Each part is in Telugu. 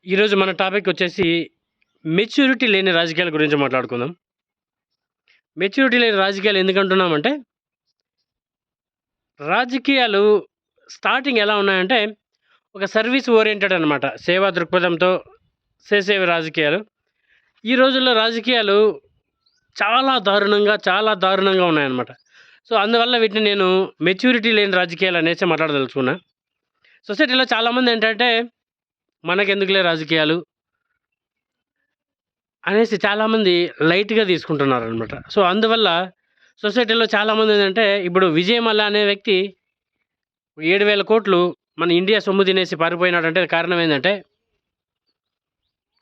ఈరోజు మన టాపిక్ వచ్చేసి మెచ్యూరిటీ లేని రాజకీయాల గురించి మాట్లాడుకుందాం. మెచ్యూరిటీ లేని రాజకీయాలు ఎందుకంటున్నామంటే, రాజకీయాలు స్టార్టింగ్ ఎలా ఉన్నాయంటే, ఒక సర్వీస్ ఓరియెంటెడ్ అనమాట. సేవా దృక్పథంతో చేసేవి రాజకీయాలు. ఈ రోజుల్లో రాజకీయాలు చాలా దారుణంగా ఉన్నాయన్నమాట. సో, అందువల్ల వీటిని నేను మెచ్యూరిటీ లేని రాజకీయాలు అనేసి మాట్లాడదలుచుకున్నా. సొసైటీలో చాలామందేంటంటే, మనకెందుకులే రాజకీయాలు అనేసి చాలామంది లైట్‌గా తీసుకుంటున్నారనమాట. సో, అందువల్ల సొసైటీలో చాలామందేంటంటే, ఇప్పుడు విజయ్ మల్లా అనే వ్యక్తి 7,000,00,00,000 మన ఇండియా సొమ్ము తినేసి పారిపోయినాడంటే కారణం ఏందంటే,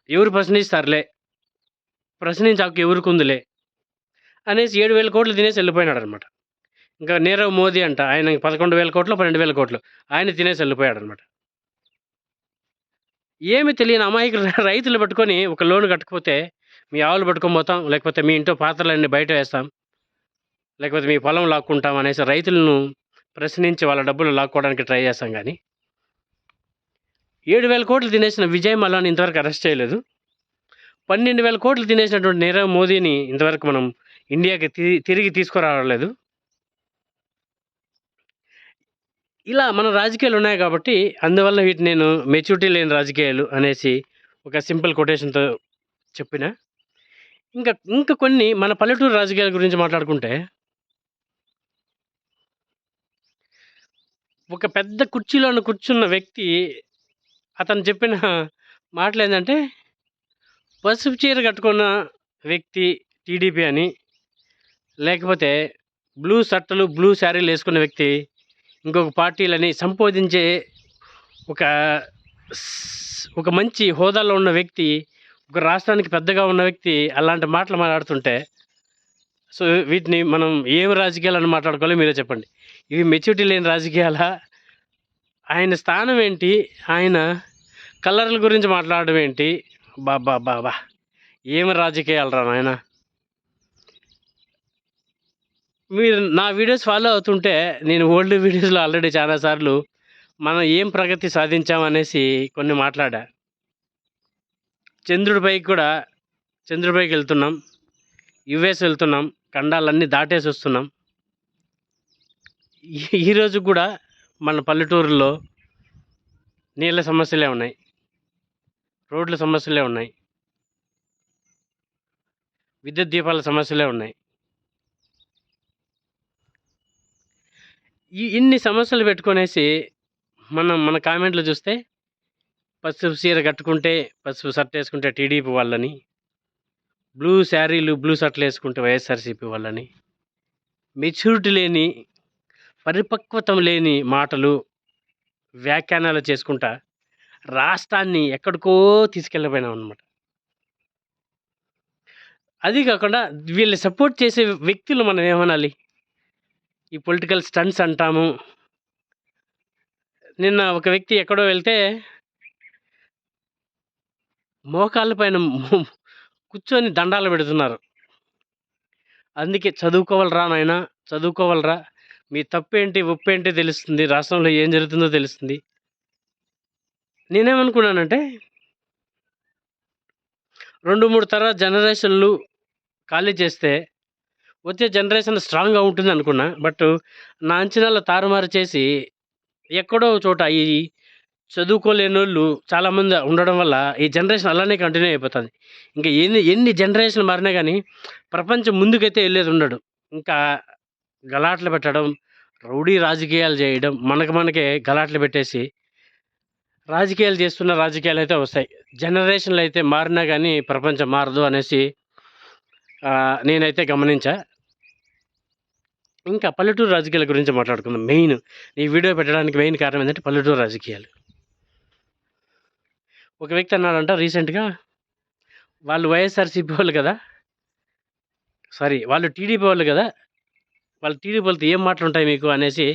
ఎవరు ప్రశ్నిస్తారులే, ప్రశ్నించే హక్కు ఎవరికుందిలే అనేసి 7,000,00,00,000 తినేసి ఎళ్ళిపోయినాడనమాట. ఇంకా నీరవ్ మోదీ అంట. ఆయన 11,000,00,00,000 12,000,00,000 ఆయన తినేసి ఎళ్ళిపోయాడనమాట. ఏమి తెలియని అమాయకులు రైతులు పట్టుకొని ఒక లోన్ కట్టకపోతే, మీ ఆవులు పట్టుకొని పోతాం, లేకపోతే మీ ఇంట్లో పాత్రలన్నీ బయట వేస్తాం, లేకపోతే మీ పొలం లాక్కుంటాం అనేసి రైతులను ప్రశ్నించి వాళ్ళ డబ్బులు లాక్కోవడానికి ట్రై చేస్తాం గానీ, 7,000,00,00,000 తినేసిన విజయ్ మల్లాని ఇంతవరకు అరెస్ట్ చేయలేదు. 12,000,00,00,000 తినేసినటువంటి నీరవ్ మోదీని ఇంతవరకు మనం ఇండియాకి తిరిగి తీసుకురావలేదు. ఇలా మన రాజకీయాలు ఉన్నాయి కాబట్టి, అందువల్ల వీటిని నేను మెచ్యూరిటీ లేని రాజకీయాలు అనేసి ఒక సింపుల్ కొటేషన్‌తో చెప్పినా. ఇంకా కొన్ని మన పల్లెటూరు రాజకీయాల గురించి మాట్లాడుకుంటే, ఒక పెద్ద కుర్చీలోన కూర్చున్న వ్యక్తి అతను చెప్పిన మాటలేందంటే, పసుపు చీర కట్టుకున్న వ్యక్తి టీడీపీ అని, లేకపోతే బ్లూ షర్టులు, బ్లూ శారీలేసుకున్న వ్యక్తి ఇంకొక పార్టీలని సంబోధించే ఒక ఒక మంచి హోదాలో ఉన్న వ్యక్తి, ఒక రాష్ట్రానికి పెద్దగా ఉన్న వ్యక్తి అలాంటి మాటలు మాట్లాడుతుంటే, సో, వీటిని మనం ఏం రాజకీయాలని మాట్లాడుకోవాలో మీరే చెప్పండి. ఇవి మెచ్యూరిటీ లేని రాజకీయాలా? ఆయన స్థానం ఏంటి? ఆయన కలర్ల గురించి మాట్లాడడం ఏంటి? అబ్బబ్బబ్బబ్బా! ఏం రాజకీయాలురా నాయనా! మీరు నా వీడియోస్ ఫాలో అవుతుంటే, నేను ఓల్డ్ వీడియోస్‌లో ఆల్రెడీ చాలా సార్లు మనం ఏం ప్రగతి సాధించామనేసి కొన్ని మాట్లాడా. చంద్రుడి పైకి వెళ్తున్నాం. యూఎస్ వెళ్తున్నాం. ఖండాలన్నీ దాటేసొస్తున్నాం. ఈరోజు కూడా మన పల్లెటూరుల్లో నీళ్ళ సమస్యలే ఉన్నాయి. రోడ్ల సమస్యలే ఉన్నాయి. విద్యుత్ దీపాల సమస్యలే ఉన్నాయి. ఇన్ని సమస్యలు పెట్టుకొనేసి మన కామెంట్లు చూస్తే, పసుపు చీర కట్టుకుంటే, పసుపు షర్ట్ ఏసుకుంటే టీడీపీ వాళ్ళని, బ్లూ శారీలు, బ్లూ షర్ట్‌లేసుకుంటే వైఎస్ఆర్‌సీపీ వాళ్ళని, మెచ్యూరిటీ లేని, పరిపక్వతం లేని మాటలు, వ్యాఖ్యానాలు చేసుకుంటా రాష్ట్రాన్ని ఎక్కడికో తీసుకెళ్ళిపోయినామనమాట. అది కాకుండా వీళ్ళని సపోర్ట్ చేసే వ్యక్తులు మనం ఏమనాలి? ఈ పొలిటికల్ స్టంట్స్ అంటాము. నిన్న ఒక వ్యక్తి ఎక్కడో వెళ్తే మోకాళ్ళ పైన కూర్చొని దండాలు పెడుతున్నారు. అందుకే చదువుకోవాలిరా నాయనా, చదువుకోవాలిరా. మీ తప్పేంటి, ఒప్పేంటి తెలుస్తుంది. రాష్ట్రంలో ఏం జరుగుతుందో తెలుస్తుంది. నేనేమనుకున్నానంటే 2, 3 తరాల జనరేషన్‌లు ఖాళీ చేస్తే, వచ్చే జనరేషన్ స్ట్రాంగ్‌గా ఉంటుందనుకున్నా. బట్ నా అంచనాలు తారుమారు చేసి, ఎక్కడో చోట ఈ చదువుకోలేనోళ్ళు చాలామంది ఉండడం వల్ల ఈ జనరేషన్ అలానే కంటిన్యూ అయిపోతుంది. ఇంకా ఎన్ని జనరేషన్లు మారినా కానీ ప్రపంచం ముందుకైతే వెళ్ళేది ఉండడు. ఇంకా గలాట్లు పెట్టడం, రౌడీ రాజకీయాలు చేయడం, మనకే గలాట్లు పెట్టేసి రాజకీయాలు చేస్తున్న రాజకీయాలైతే వస్తాయి. జనరేషన్లు అయితే మారినా కానీ ప్రపంచం మారదు అనేసి నేనైతే గమనించా. ఇంకా పల్లెటూరు రాజకీయాల గురించి మాట్లాడుకుందాం. ఈ వీడియో పెట్టడానికి మెయిన్ కారణం ఏంటంటే పల్లెటూరు రాజకీయాలు. ఒక వ్యక్తి అన్నాడంట రీసెంట్‌గా, వాళ్ళు వైఎస్ఆర్‌సీపీ వాళ్ళు కదా! వాళ్ళు టీడీపీ వాళ్ళు కదా! వాళ్ళు టీడీపీ వాళ్ళతో ఏం మాటలుంటాయి మీకు అనేసి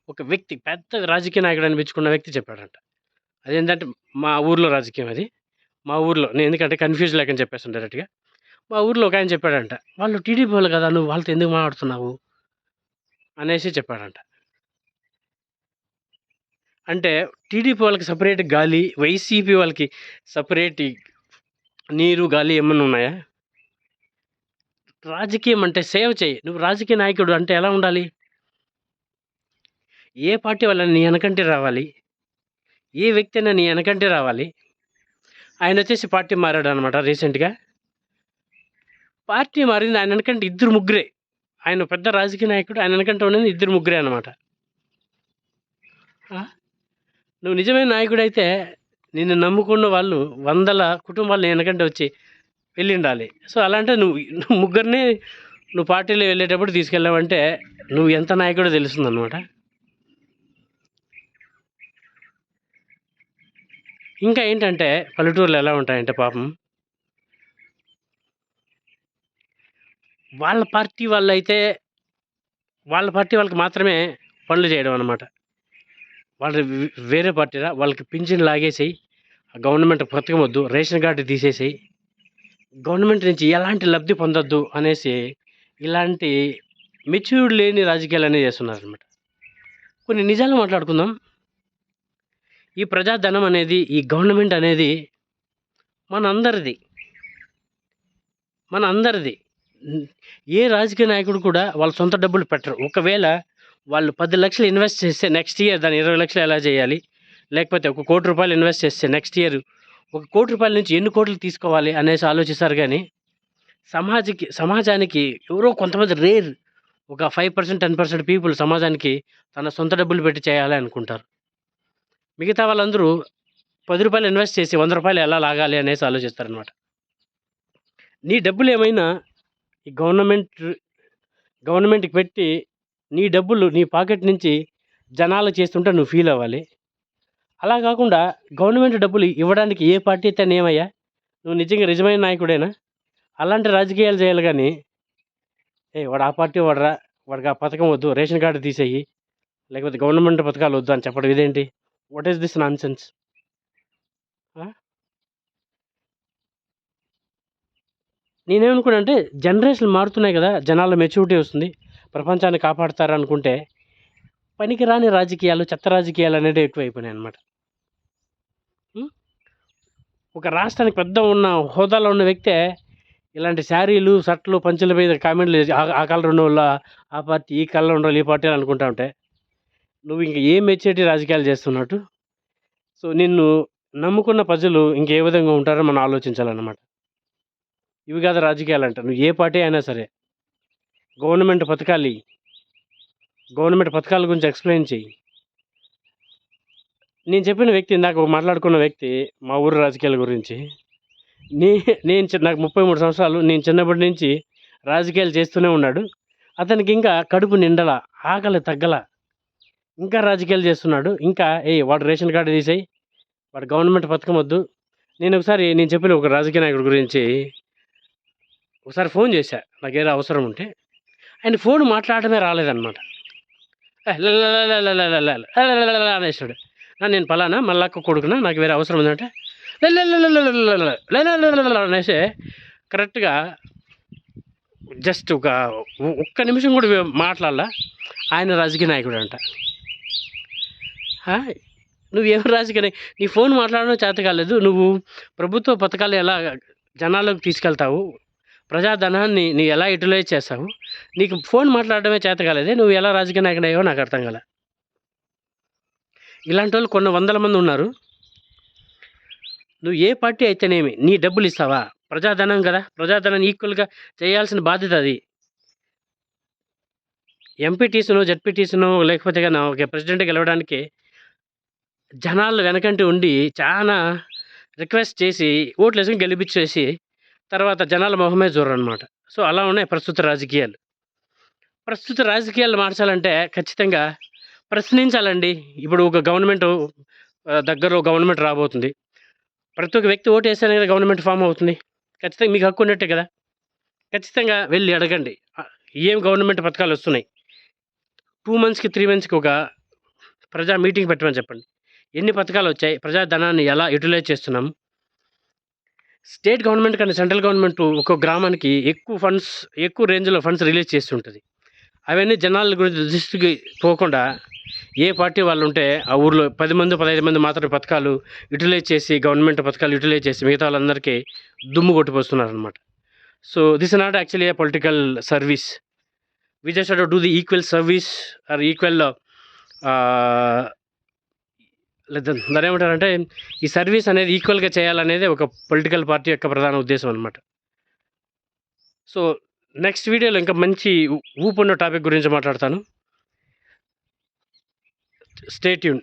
ఒక వ్యక్తి, పెద్ద రాజకీయ నాయకుడు అనిపించుకున్న వ్యక్తి చెప్పాడంట. అదేంటంటే మా ఊర్లో రాజకీయం అది. మా ఊర్లో నేను ఎందుకంటే కన్‌ఫ్యూజ్ లేకని చెప్పేసాను డైరెక్ట్‌గా. మా ఊర్లో ఒకాయన చెప్పాడంట, "వాళ్ళు టీడీపీ వాళ్ళు కదా! నువ్వు వాళ్ళతో ఎందుకు మాట్లాడుతున్నావు?" అనేసి చెప్పాడంట. అంటే టీడీపీ వాళ్ళకి సపరేట్ గాలి, వైసీపీ వాళ్ళకి సపరేట్ నీరు, గాలి ఏమన్నా ఉన్నాయా? రాజకీయం అంటే సేవ చేయి. నువ్వు రాజకీయ నాయకుడు అంటే ఎలా ఉండాలి? ఏ పార్టీ వాళ్ళని నీ వెనకంటే రావాలి. ఏ వ్యక్తి అయినా నీ వెనకంటే రావాలి. ఆయనొచ్చేసి పార్టీ మారాడనమాట రీసెంట్‌గా. పార్టీ మారింది ఆయన వెనకంటే ఇద్దరు ముగ్గురే. ఆయన పెద్ద రాజకీయ నాయకుడు. ఆయన వెనకంటే ఉన్నది ఇద్దరు ముగ్గురే అనమాట. ఆ! నువ్వు నిజమైన నాయకుడైతే నిన్ను నమ్ముకున్న వాళ్ళు వందల కుటుంబాలు నీ వెనకంటే వచ్చి వెళ్ళిండాలి. సో, అలా అంటే నువ్వు ముగ్గురిని నువ్వు పార్టీలో వెళ్ళేటప్పుడు తీసుకెళ్ళావంటే నువ్వు ఎంత నాయకుడో తెలుస్తుందనమాట. ఇంకా ఏంటంటే పల్లెటూర్లు ఎలా ఉంటాయంటే పాపం వాళ్ళ పార్టీ వాళ్ళైతే వాళ్ళ పార్టీ వాళ్ళకి మాత్రమే పనులు చేయడం అనమాట. వాళ్ళు వేరే పార్టీరా వాళ్ళకి పింఛన్ లాగేసేయి. గవర్నమెంట్ పథకం వద్దు. Ration card తీసేసేయి. గవర్నమెంట్ నుంచి ఎలాంటి లబ్ధి పొందొద్దు అనేసి ఇలాంటి మెచ్యూర్డ్ లేని రాజకీయాలన్నీ చేస్తున్నారనమాట. కొన్ని నిజాలు మాట్లాడుకుందాం. ఈ ప్రజాధనం అనేది, ఈ గవర్నమెంట్ అనేది మనందరిది. మనందరిది. ఏ రాజకీయ నాయకుడు కూడా వాళ్ళ సొంత డబ్బులు పెట్టరు. ఒకవేళ వాళ్ళు 10,00,000 ఇన్వెస్ట్ చేస్తే నెక్స్ట్ ఇయర్ దాన్ని 20,00,000 ఎలా చేయాలి? లేకపోతే ఒక ₹1,00,00,000 ఇన్వెస్ట్ చేస్తే నెక్స్ట్ ఇయర్ ఒక ₹1,00,00,000 నుంచి ఎన్ని కోట్లు తీసుకోవాలి అనేసి ఆలోచిస్తారు గానీ, సమాజానికి ఎవరో కొంతమంది రేర్ ఒక 5%, 10% పీపుల్ సమాజానికి తన సొంత డబ్బులు పెట్టి చేయాలి అనుకుంటారు. మిగతా వాళ్ళందరూ ₹10 ఇన్వెస్ట్ చేసి ₹100 ఎలా లాగాలి అనేసి ఆలోచిస్తారనమాట. నీ డబ్బులేమైనా ఈ గవర్నమెంట్‌కి పెట్టి నీ డబ్బులు నీ పాకెట్ నుంచి జనాలకు చేస్తుంటే నువ్వు ఫీల్ అవ్వాలి. అలా కాకుండా గవర్నమెంట్ డబ్బులు ఇవ్వడానికి ఏ పార్టీ అయితేనే ఏమయ్యా? నువ్వు నిజమైన నాయకుడేనా? అలాంటి రాజకీయాలు చేయాలి గానీ, వాడు ఆ పార్టీ వాడురా, వాడికి ఆ పథకం వద్దు, రేషన్ కార్డ్ తీసేయి, లేకపోతే గవర్నమెంట్ పథకాలు వద్దు అని చెప్పడం ఇదేంటి? What is this nonsense? ఆ! నేనేమనుకున్నానంటే జనరేషన్‌లు మారుతున్నాయి కదా! జనాల్లో మెచ్యూరిటీ వస్తుంది. ప్రపంచాన్ని కాపాడతారనుకుంటే పనికిరాని రాజకీయాలు, చెత్త రాజకీయాలు అనేటివి ఎక్కువైపోయినాయన్నమాట. హ్మ్. ఒక రాష్ట్రానికి పెద్ద ఉన్న హోదాలో ఉన్న వ్యక్తే ఇలాంటి శారీలు, షర్టులు, పంచెల మీద కామెంట్‌లు చేసి ఆ కలర్ ఉన్నోళ్ళ ఆ పార్టీ, ఈ కలర్ ఉన్నోళ్ళు ఈ పార్టీ అని అనుకుంటా ఉంటే, నువ్వు ఇంక ఏం మెచ్చేటి రాజకీయాలు చేస్తున్నట్టు? సో, నిన్ను నమ్ముకున్న ప్రజలు ఇంకే విధంగా ఉంటారో మనం ఆలోచించాలన్నమాట. ఇవి కాదు రాజకీయాలంటే. నువ్వు ఏ పార్టీ అయినా సరే. గవర్నమెంట్ పథకాలియ్యి. గవర్నమెంట్ పథకాల గురించి ఎక్స్‌ప్లెయిన్ చెయ్యి. నేను చెప్పిన వ్యక్తి ఇందాక మాట్లాడుకున్న వ్యక్తి మా ఊరు రాజకీయాల గురించి. నే నేను నాకు 33 సంవత్సరాలు. నేను చిన్నప్పటి నుంచి రాజకీయాలు చేస్తూనే ఉన్నాడు. అతనికి ఇంకా కడుపు నిండల, ఆకలి తగ్గల. ఇంకా రాజకీయాలు చేస్తున్నాడు. ఇంకా వాడు రేషన్ కార్డ్ తీసేయి, వాడు గవర్నమెంట్ పథకం వద్దు. నేను చెప్పిన ఒక రాజకీయ నాయకుడి గురించి ఒకసారి ఫోన్ చేశా. నాకేదో అవసరం ఉంటే. ఆయన ఫోన్ మాట్లాడడమే రాలేదనమాట. అనేసాడు. నేను పలానా మల్లక్క కొడుకున, నాకు వేరే అవసరం ఉందంటే అనేసి కరెక్ట్‌గా జస్ట్ ఒక్క నిమిషం కూడా మాట్లాడలా. ఆయన రాజకీయ నాయకుడంట. నువ్వేం రాజకీయ నీ ఫోన్ మాట్లాడడం చేత కాలేదు. నువ్వు ప్రభుత్వ పథకాలు ఎలా జనాల్లోకి తీసుకెళ్తావు? ప్రజాధనాన్ని నువ్వు ఎలా యుటిలైజ్ చేస్తావు? నీకు ఫోన్ మాట్లాడడమే చేత కాలేదే. నువ్వు ఎలా రాజకీయ నాయకుడయ్యావో నాకు అర్థం కాలే. ఇలాంటోళ్ళు కొన్ని వందల మంది ఉన్నారు. నువ్వు ఏ పార్టీ అయితేనేమి నీ డబ్బులు ఇస్తావా? ప్రజాధనం కదా! ప్రజాధనాన్ని ఈక్వల్‌గా చేయాల్సిన బాధ్యత అది. ఎంపీటీసీనో, జడ్పీటీసీనో లేకపోతే ఒక ప్రెసిడెంట్ గెలవడానికి జనాలు వెనకంటి ఉండి చానా రిక్వెస్ట్ చేసి ఓట్లేసుకొని గెలిపిచ్చేసి తర్వాత జనాల మొహమే చూడరనమాట. సో, అలా ఉన్నాయి ప్రస్తుత రాజకీయాలు. ప్రస్తుత రాజకీయాలు మార్చాలంటే ఖచ్చితంగా ప్రశ్నించాలండి. ఇప్పుడు ఒక దగ్గరలో గవర్నమెంట్ రాబోతుంది. ప్రతి ఒక్క వ్యక్తి ఓటేస్తేనే కదా గవర్నమెంట్ ఫార్మ్ అవుతుంది. ఖచ్చితంగా మీకు హక్కు ఉన్నట్టే కదా! ఖచ్చితంగా వెళ్లి అడగండి. ఏం గవర్నమెంట్ పథకాలు వస్తున్నాయి? 2 మంత్స్‌కి, 3 మంత్స్‌కి ఒక ప్రజా మీటింగ్ పెట్టమని చెప్పండి. ఎన్ని పథకాలు వచ్చాయి? ప్రజా ధనాన్ని ఎలా యుటిలైజ్ చేస్తున్నాం? స్టేట్ గవర్నమెంట్ కన్నా సెంట్రల్ గవర్నమెంట్ ఒక్కో గ్రామానికి ఎక్కువ రేంజ్‌లో ఫండ్స్ రిలీజ్ చేస్తుంటది. అవన్నీ జనాల గురించి దృష్టికి పోకుండా ఏ పార్టీ వాళ్ళు ఉంటే ఆ ఊర్లో 10 మంది 15 మంది మాత్రమే పథకాలు యూటిలైజ్ చేసి గవర్నమెంట్ పథకాలు యూటిలైజ్ చేసి మిగతా వాళ్ళందరికీ దుమ్ము కొట్టిపోస్తున్నారనమాట. So this is not actually a political service. We just have to do the equal service or equal లేదా దాన్నేమంటారంటే ఈ సర్వీస్ అనేది ఈక్వల్‌గా చేయాలనేదే ఒక పొలిటికల్ పార్టీ యొక్క ప్రధాన ఉద్దేశం అనమాట. సో నెక్స్ట్ వీడియోలో ఇంకా మంచి ఊపున్న టాపిక్ గురించి మాట్లాడతాను. Stay tune.